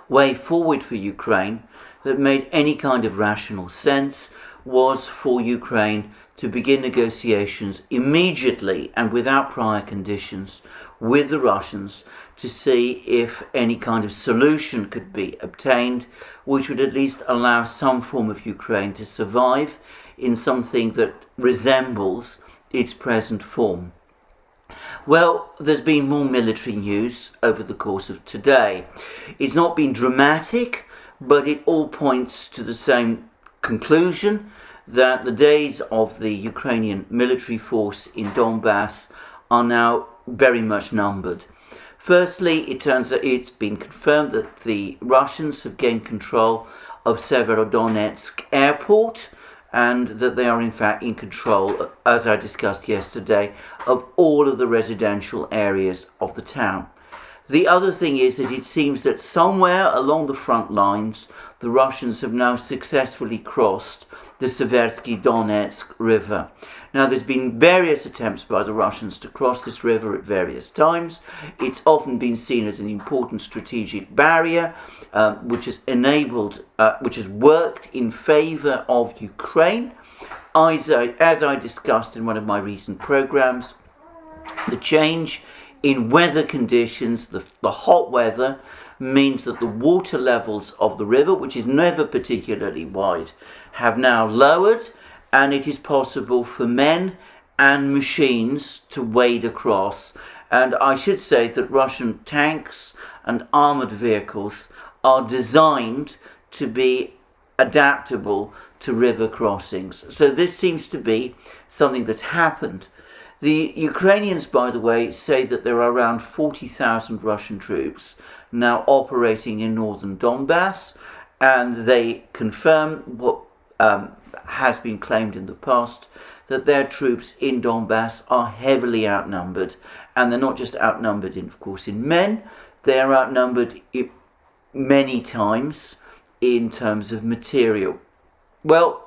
way forward for Ukraine that made any kind of rational sense was for Ukraine to begin negotiations immediately and without prior conditions with the Russians to see if any kind of solution could be obtained which would at least allow some form of Ukraine to survive in something that resembles its present form. Well, there's been more military news over the course of today. It's not been dramatic, but it all points to the same conclusion, that the days of the Ukrainian military force in Donbass are now very much numbered. Firstly, it turns out it's been confirmed that the Russians have gained control of Severodonetsk airport, and that they are in fact in control, as I discussed yesterday, of all of the residential areas of the town. The other thing is that it seems that somewhere along the front lines, the Russians have now successfully crossed the Seversky Donetsk river. Now, there's been various attempts by the Russians to cross this river at various times. It's often been seen as an important strategic barrier, which has worked in favor of Ukraine. As I discussed in one of my recent programs, the change in weather conditions, the hot weather, means that the water levels of the river, which is never particularly wide, have now lowered, and it is possible for men and machines to wade across. And I should say that Russian tanks and armored vehicles are designed to be adaptable to river crossings. So this seems to be something that's happened. The Ukrainians, by the way, say that there are around 40,000 Russian troops now operating in northern Donbass, and they confirm what has been claimed in the past, that their troops in Donbass are heavily outnumbered, and they're not just outnumbered, of course, in men, they are outnumbered many times in terms of material. Well,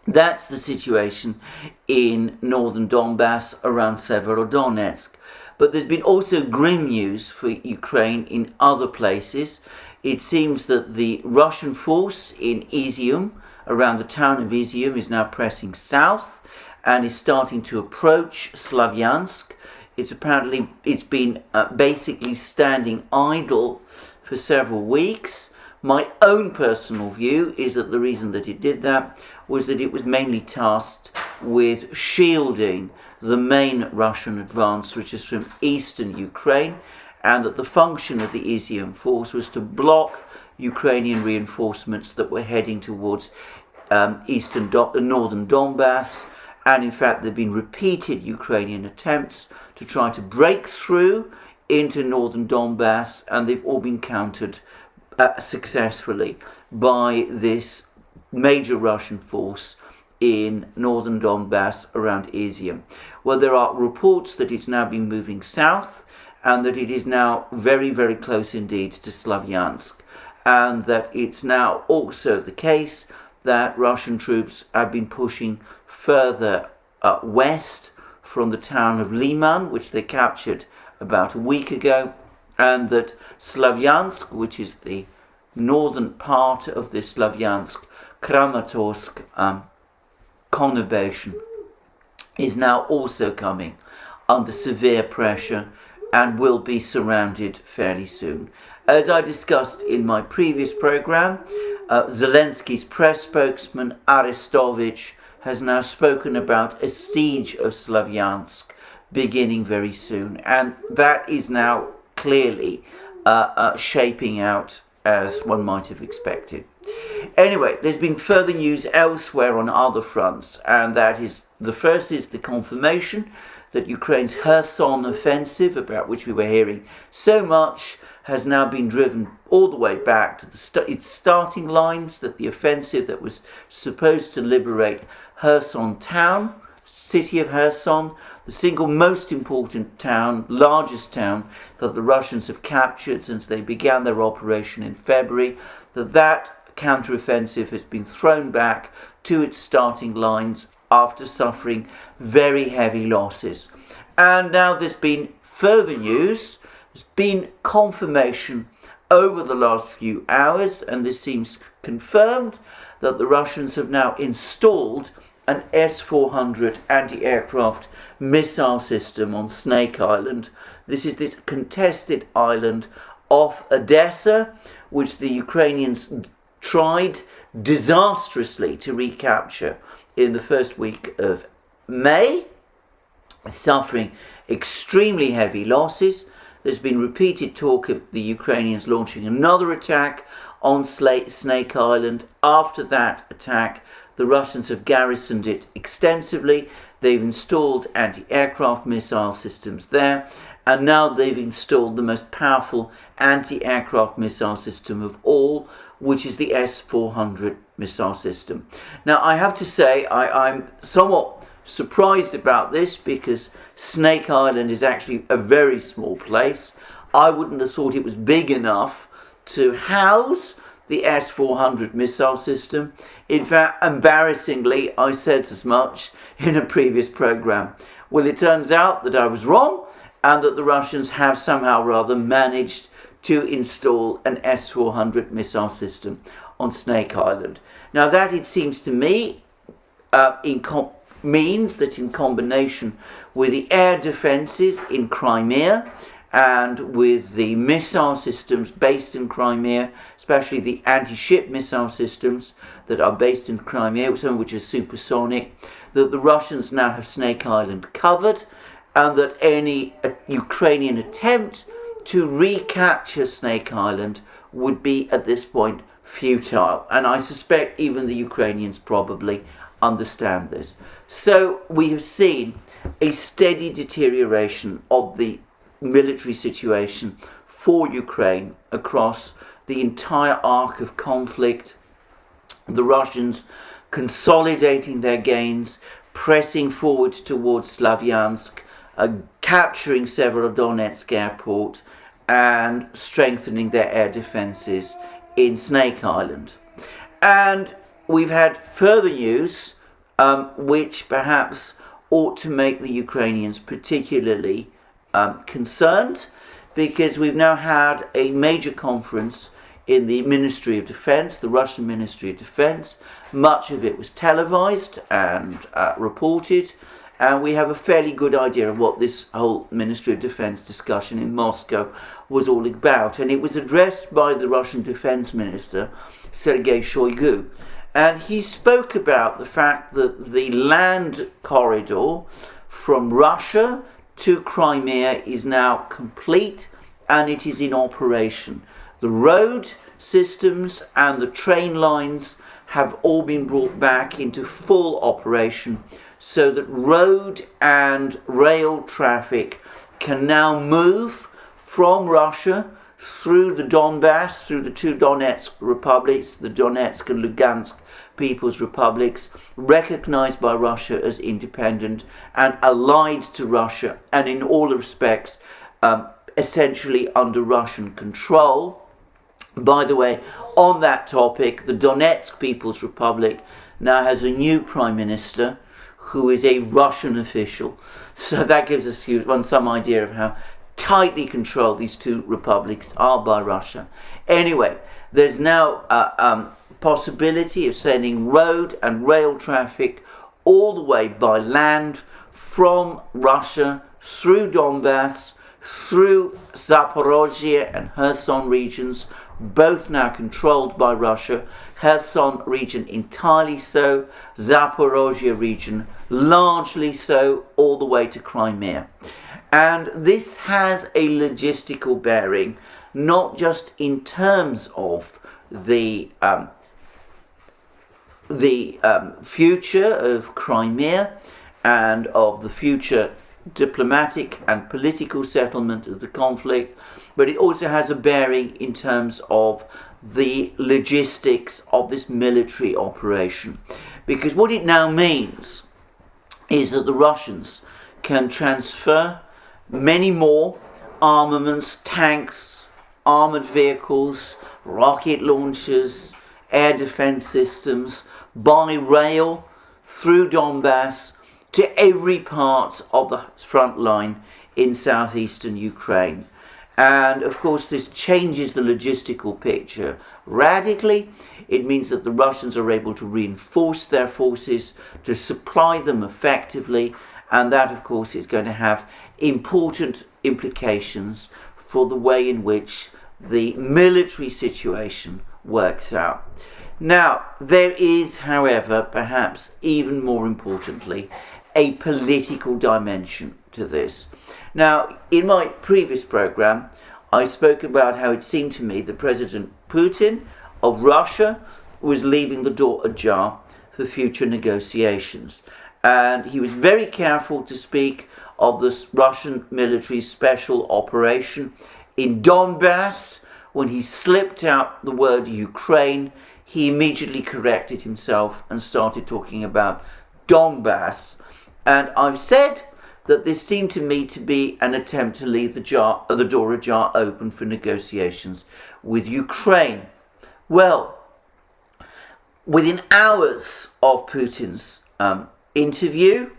that's the situation in northern Donbass around Severodonetsk. But there's been also grim news for Ukraine in other places. It seems that the Russian force in Izium, around the town of Izium, is now pressing south and is starting to approach Slavyansk. It's been basically standing idle for several weeks. My own personal view is that the reason that it did that was that it was mainly tasked with shielding the main Russian advance, which is from eastern Ukraine, and that the function of the Izium force was to block Ukrainian reinforcements that were heading towards northern Donbass. And in fact, there have been repeated Ukrainian attempts to try to break through into northern Donbass, and they've all been countered successfully by this major Russian force in northern Donbass around Izium. Well, there are reports that it's now been moving south, and that it is now very, very close indeed to Slavyansk, and that it's now also the case that Russian troops have been pushing further west from the town of Liman, which they captured about a week ago, and that Slavyansk, which is the northern part of the Slavyansk-Kramatorsk conurbation, is now also coming under severe pressure and will be surrounded fairly soon. As I discussed in my previous program, Zelensky's press spokesman Arestovich has now spoken about a siege of Slavyansk beginning very soon, and that is now clearly shaping out as one might have expected. Anyway, there's been further news elsewhere on other fronts, and that is, the first is the confirmation that Ukraine's Kherson offensive, about which we were hearing so much, has now been driven all the way back to its starting lines, that the offensive that was supposed to liberate Kherson town, city of Kherson, the single most important town, largest town that the Russians have captured since they began their operation in February, that counteroffensive has been thrown back to its starting lines after suffering very heavy losses. And now there's been further news. There's been confirmation over the last few hours, and this seems confirmed, that the Russians have now installed an S-400 anti-aircraft missile system on Snake Island. This is this contested island off Odessa, which the Ukrainians tried disastrously to recapture in the first week of May, suffering extremely heavy losses. There's been repeated talk of the Ukrainians launching another attack on Snake Island. After that attack, the Russians have garrisoned it extensively. They've installed anti-aircraft missile systems there, and now they've installed the most powerful anti-aircraft missile system of all, which is the S-400 missile system. Now, I have to say, I'm somewhat surprised about this, because Snake Island is actually a very small place. I wouldn't have thought it was big enough to house the S-400 missile system. In fact, embarrassingly, I said as much in a previous program. Well, it turns out that I was wrong, and that the Russians have somehow rather managed to install an S-400 missile system on Snake Island. Now, that, it seems to me, means that in combination with the air defences in Crimea and with the missile systems based in Crimea, especially the anti-ship missile systems that are based in Crimea, some of which are supersonic, that the Russians now have Snake Island covered, and that any Ukrainian attempt to recapture Snake Island would be at this point futile. And I suspect even the Ukrainians probably understand this. So we have seen a steady deterioration of the military situation for Ukraine across the entire arc of conflict. The Russians consolidating their gains, pressing forward towards Slavyansk, capturing Severodonetsk airport, and strengthening their air defences in Snake Island. And we've had further news which perhaps ought to make the Ukrainians particularly concerned, because we've now had a major conference in the Ministry of Defense, the Russian Ministry of Defense. Much of it was televised and reported, and we have a fairly good idea of what this whole Ministry of Defense discussion in Moscow was all about. And it was addressed by the Russian Defense Minister, Sergei Shoigu. And he spoke about the fact that the land corridor from Russia to Crimea is now complete, and it is in operation. The road systems and the train lines have all been brought back into full operation, so that road and rail traffic can now move from Russia through the Donbass, through the two Donetsk republics, the Donetsk and Lugansk People's Republics, recognized by Russia as independent and allied to Russia, and in all respects essentially under Russian control. By the way, on that topic, the Donetsk People's Republic now has a new prime minister who is a Russian official. So that gives us some idea of how tightly controlled these two republics are by Russia. Anyway, there's now possibility of sending road and rail traffic all the way by land from Russia through Donbass, through Zaporozhie and Kherson regions, both now controlled by Russia. Kherson region entirely so, Zaporozhie region largely so, all the way to Crimea. And this has a logistical bearing, not just in terms of the future of Crimea and of the future diplomatic and political settlement of the conflict, but it also has a bearing in terms of the logistics of this military operation. Because what it now means is that the Russians can transfer many more armaments, tanks, armoured vehicles, rocket launchers, air defence systems by rail through Donbass to every part of the front line in southeastern Ukraine. And of course, this changes the logistical picture radically. It means that the Russians are able to reinforce their forces, to supply them effectively, and that, of course, is going to have important implications for the way in which the military situation works out. Now, there is, however, perhaps even more importantly, a political dimension to this. Now, in my previous program, I spoke about how it seemed to me that President Putin of Russia was leaving the door ajar for future negotiations. And he was very careful to speak of the Russian military's special operation in Donbass. When he slipped out the word Ukraine, he immediately corrected himself and started talking about Donbass. And I've said that this seemed to me to be an attempt to leave the door ajar open for negotiations with Ukraine. Well, within hours of Putin's interview,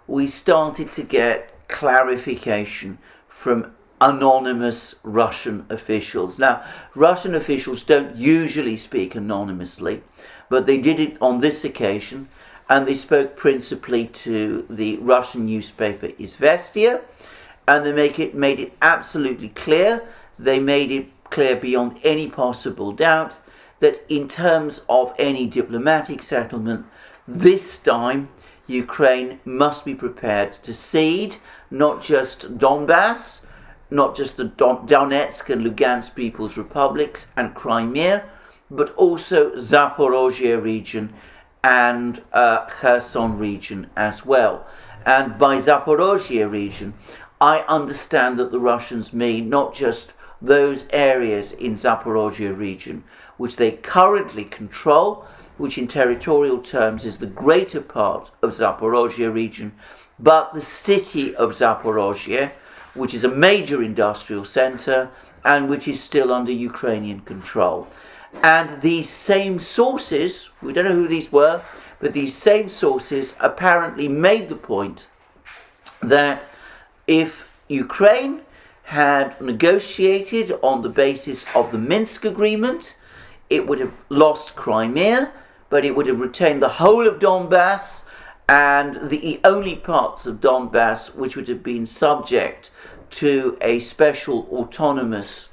we started to get clarification from anonymous Russian officials. Now, Russian officials don't usually speak anonymously, but they did it on this occasion, and they spoke principally to the Russian newspaper Izvestia, and they made it absolutely clear. They made it clear beyond any possible doubt that in terms of any diplomatic settlement, this time Ukraine must be prepared to cede not just Donbass, not just the Donetsk and Lugansk People's Republics and Crimea, but also Zaporozhie region and Kherson region as well. And by Zaporozhie region, I understand that the Russians mean not just those areas in Zaporozhie region which they currently control, which in territorial terms is the greater part of Zaporozhie region, but the city of Zaporozhie, which is a major industrial centre and which is still under Ukrainian control. And these same sources, we don't know who these were, but these same sources apparently made the point that if Ukraine had negotiated on the basis of the Minsk agreement, it would have lost Crimea, but it would have retained the whole of Donbass and the only parts of Donbass which would have been subject to a special autonomous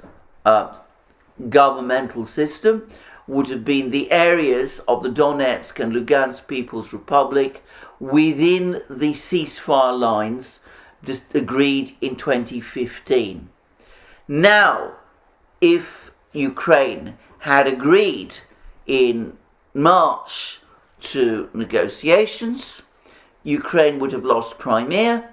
governmental system would have been the areas of the Donetsk and Lugansk People's Republic within the ceasefire lines agreed in 2015. Now, if Ukraine had agreed in March to negotiations, Ukraine would have lost Crimea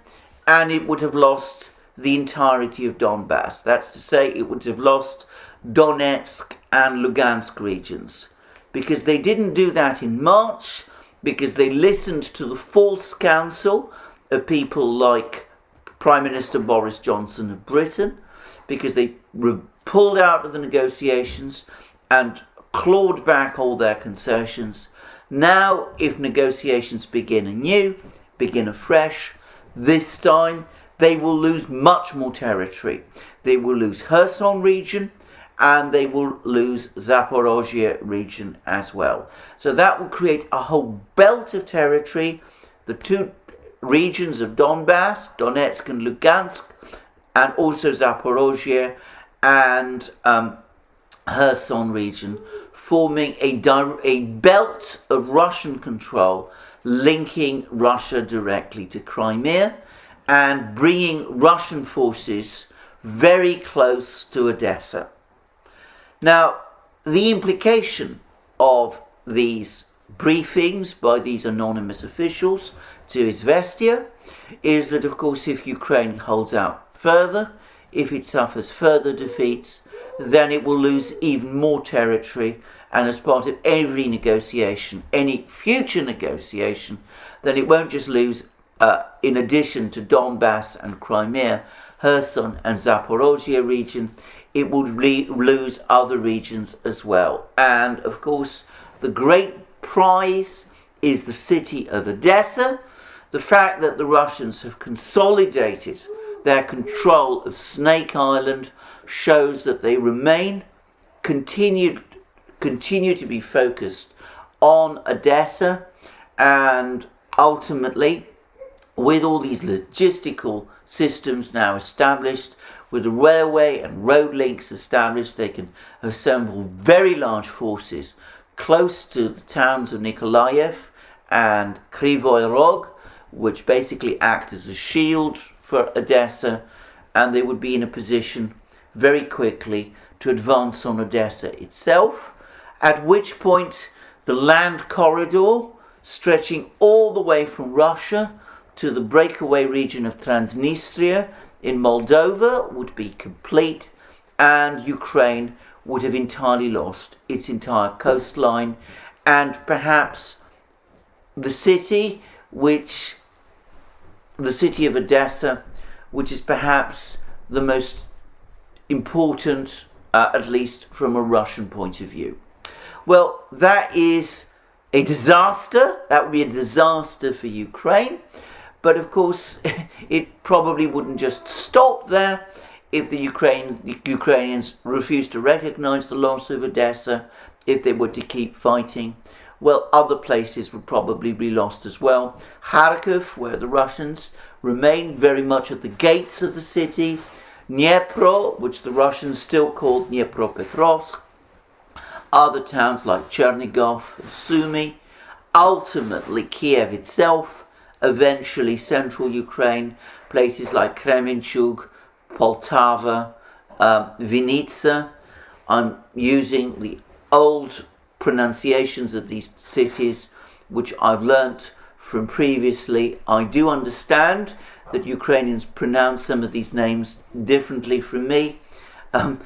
and it would have lost the entirety of Donbass. That's to say, it would have lost Donetsk and Lugansk regions. Because they didn't do that in March, because they listened to the false counsel of people like Prime Minister Boris Johnson of Britain, because they pulled out of the negotiations and clawed back all their concessions. Now, if negotiations begin anew, begin afresh, this time they will lose much more territory. They will lose Kherson region and they will lose Zaporozhye region as well. So that will create a whole belt of territory, the two regions of Donbass, Donetsk and Lugansk, and also Zaporozhye and Kherson region, forming a belt of Russian control linking Russia directly to Crimea and bringing Russian forces very close to Odessa. Now, the implication of these briefings by these anonymous officials to Izvestia is that, of course, if Ukraine holds out further, if it suffers further defeats, then it will lose even more territory, and as part of every negotiation, any future negotiation, then it won't just lose, in addition to Donbass and Crimea, Kherson and Zaporozhye region, it would lose other regions as well. And of course, the great prize is the city of Odessa. The fact that the Russians have consolidated their control of Snake Island shows that they continue to be focused on Odessa, and ultimately, with all these logistical systems now established, with the railway and road links established, they can assemble very large forces close to the towns of Nikolaev and Kryvyi Rog, which basically act as a shield for Odessa, and they would be in a position very quickly to advance on Odessa itself, at which point the land corridor stretching all the way from Russia to the breakaway region of Transnistria in Moldova would be complete, and Ukraine would have entirely lost its entire coastline, and perhaps the city of Odessa, which is perhaps the most important, at least from a Russian point of view. Well, that is a disaster. That would be a disaster for Ukraine. But of course, it probably wouldn't just stop there if the Ukrainians refused to recognize the loss of Odessa, if they were to keep fighting. Well, other places would probably be lost as well. Kharkiv, where the Russians remain very much at the gates of the city. Dnipro, which the Russians still call Dnipropetrovsk. Other towns like Chernigov and Sumy. Ultimately, Kiev itself. Eventually, central Ukraine. Places like Kremenchuk, Poltava, Vinnytsia. I'm using the old pronunciations of these cities, which I've learnt from previously. I do understand that Ukrainians pronounce some of these names differently from me. I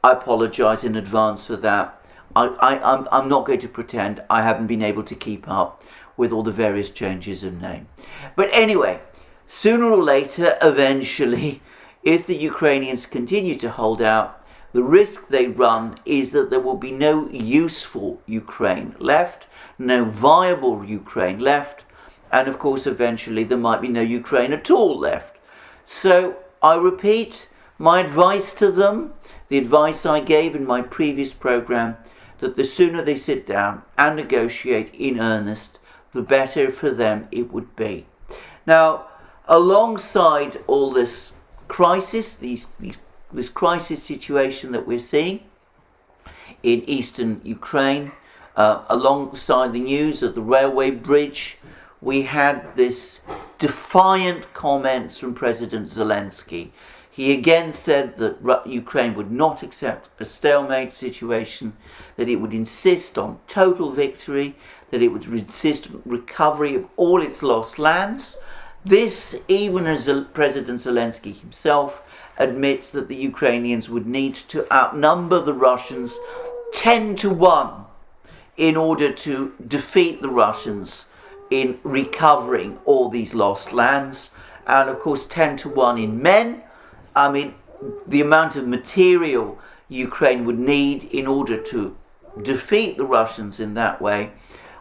apologise in advance for that. I'm not going to pretend I haven't been able to keep up with all the various changes of name. But anyway, sooner or later, eventually, if the Ukrainians continue to hold out, the risk they run is that there will be no useful Ukraine left, no viable Ukraine left, and of course eventually there might be no Ukraine at all left. So I repeat my advice to them, the advice I gave in my previous program, that the sooner they sit down and negotiate in earnest, the better for them it would be. Now, alongside all this crisis, this crisis situation that we're seeing in eastern Ukraine, alongside the news of the railway bridge, we had this defiant comments from President Zelensky. He again said that Ukraine would not accept a stalemate situation, that it would insist on total victory, that it would insist on recovery of all its lost lands. This, even as President Zelensky himself admits that the Ukrainians would need to outnumber the Russians 10-1 in order to defeat the Russians in recovering all these lost lands. And of course 10-1 in men. I mean, the amount of material Ukraine would need in order to defeat the Russians in that way,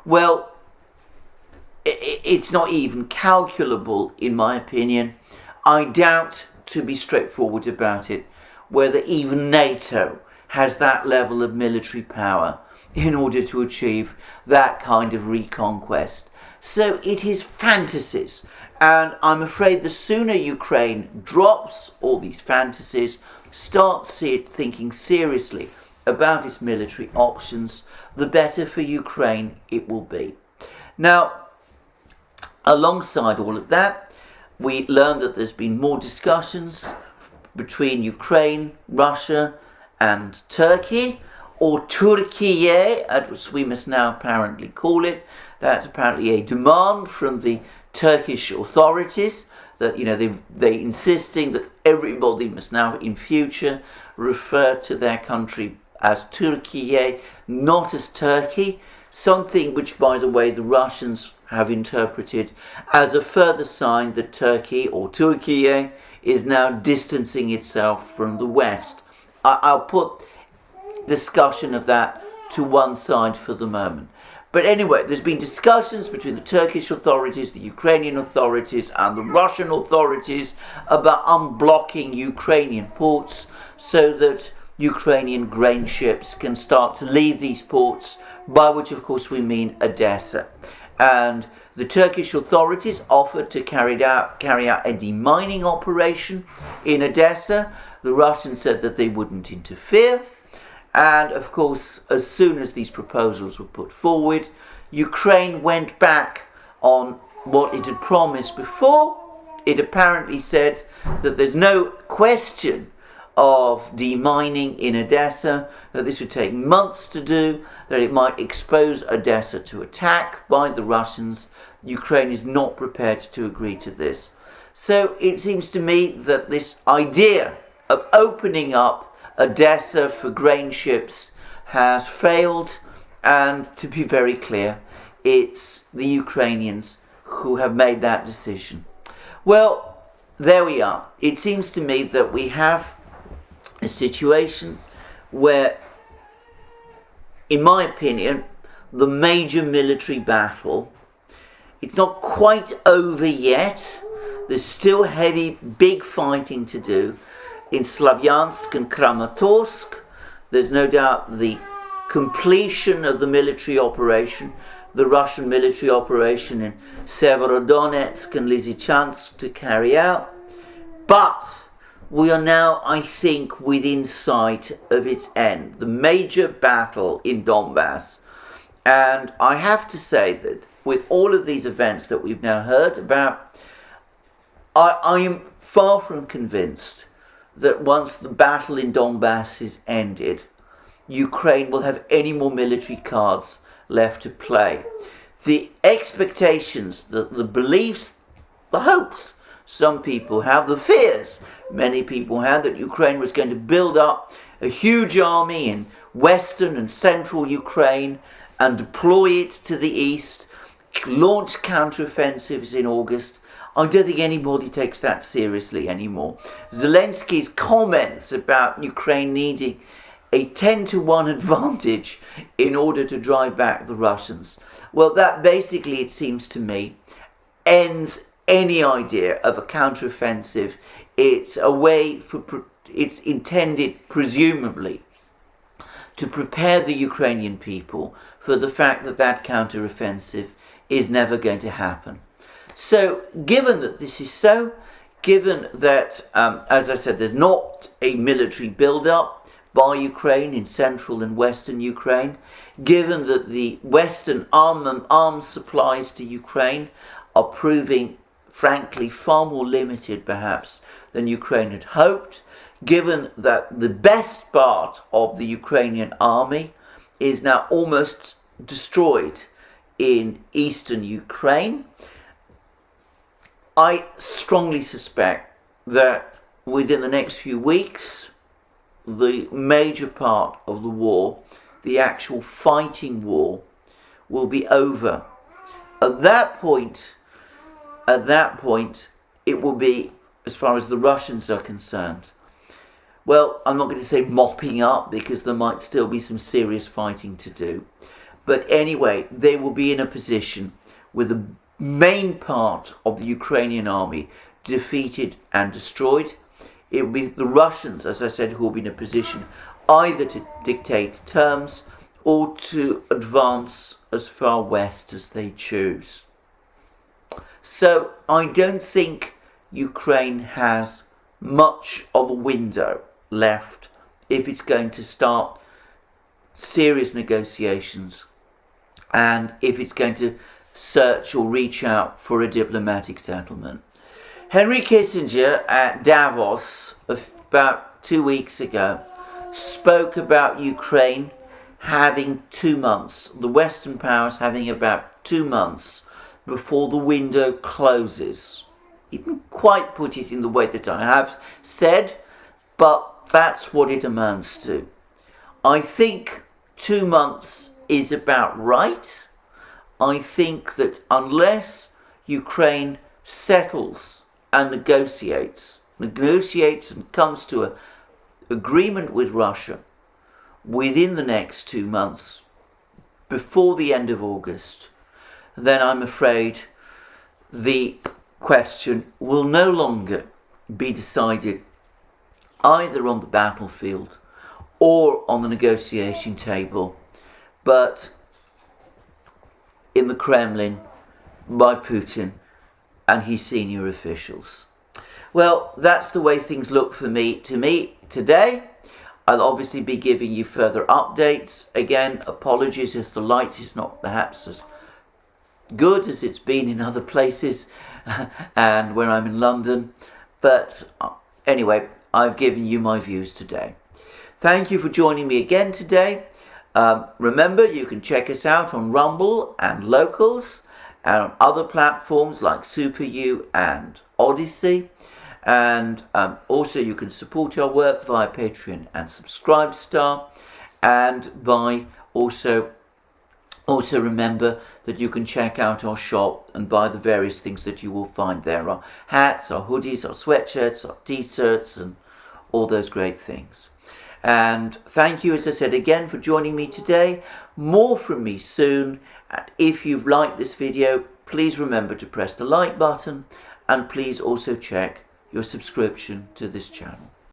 well, it's not even calculable, in my opinion. I doubt, to be straightforward about it, whether even NATO has that level of military power in order to achieve that kind of reconquest. So it is fantasies. And I'm afraid the sooner Ukraine drops all these fantasies, starts thinking seriously about its military options, the better for Ukraine it will be. Now, alongside all of that, we learned that there's been more discussions between Ukraine, Russia and Turkey, or Turkiye, as we must now apparently call it. That's apparently a demand from the Turkish authorities that, they're insisting that everybody must now in future refer to their country as Turkiye, not as Turkey, something which, by the way, the Russians have interpreted as a further sign that Turkey, or Turkiye, is now distancing itself from the West. I'll put discussion of that to one side for the moment. But anyway, there's been discussions between the Turkish authorities, the Ukrainian authorities and the Russian authorities about unblocking Ukrainian ports so that Ukrainian grain ships can start to leave these ports, by which of course we mean Odessa. And the Turkish authorities offered to carry out a demining operation in Odessa. The Russians said that they wouldn't interfere. And of course, as soon as these proposals were put forward, Ukraine went back on what it had promised before. It apparently said that there's no question of demining in Odessa, that this would take months to do, that it might expose Odessa to attack by the Russians. Ukraine is not prepared to agree to this. So it seems to me that this idea of opening up Odessa for grain ships has failed, and to be very clear, it's the Ukrainians who have made that decision. Well, there we are. It seems to me that we have a situation where, in my opinion, the major military battle, it's not quite over yet. There's still heavy, big fighting to do in Slavyansk and Kramatorsk. There's no doubt the completion of the military operation, the Russian military operation in Severodonetsk and Lysychansk to carry out. But we are now, I think, within sight of its end, the major battle in Donbass. And I have to say that with all of these events that we've now heard about, I am far from convinced that once the battle in Donbass is ended, Ukraine will have any more military cards left to play. The expectations, the beliefs, the hopes some people have, the fears many people had, that Ukraine was going to build up a huge army in western and central Ukraine and deploy it to the east, launch counteroffensives in August. I don't think anybody takes that seriously anymore. Zelensky's comments about Ukraine needing a 10-to-1 advantage in order to drive back the Russians, well, that basically, it seems to me, ends any idea of a counteroffensive. It's a way for, it's intended, presumably, to prepare the Ukrainian people for the fact that that counteroffensive is never going to happen. So, given that this is so, given that, as I said, there's not a military build-up by Ukraine in central and western Ukraine, given that the western arms supplies to Ukraine are proving, frankly, far more limited perhaps than Ukraine had hoped, given that the best part of the Ukrainian army is now almost destroyed in eastern Ukraine, I strongly suspect that within the next few weeks, the major part of the war, the actual fighting war, will be over. At that point, it will be, as far as the Russians are concerned, well, I'm not going to say mopping up, because there might still be some serious fighting to do. But anyway, they will be in a position with the main part of the Ukrainian army defeated and destroyed. It will be the Russians, as I said, who will be in a position either to dictate terms or to advance as far west as they choose. So I don't think Ukraine has much of a window left if it's going to start serious negotiations and if it's going to search or reach out for a diplomatic settlement. Henry Kissinger at Davos about 2 weeks ago spoke about Ukraine having 2 months, the Western powers having about 2 months before the window closes. He didn't quite put it in the way that I have said, but that's what it amounts to. I think 2 months is about right. I think that unless Ukraine settles and negotiates and comes to an agreement with Russia within the next 2 months, before the end of August, then I'm afraid the question will no longer be decided either on the battlefield or on the negotiation table, but in the Kremlin by Putin and his senior officials. Well, that's the way things look for me today. I'll obviously be giving you further updates. Again, apologies if the light is not perhaps as good as it's been in other places and when I'm in London. But anyway, I've given you my views today. Thank you for joining me again today. Remember, you can check us out on Rumble and Locals and on other platforms like SuperU and Odyssey. And also you can support our work via Patreon and Subscribestar, and by also remember that you can check out our shop and buy the various things that you will find there. Our hats, our hoodies, our sweatshirts, our t-shirts, and all those great things. And thank you, as I said again, for joining me today. More from me soon. And if you've liked this video, please remember to press the like button, and please also check your subscription to this channel.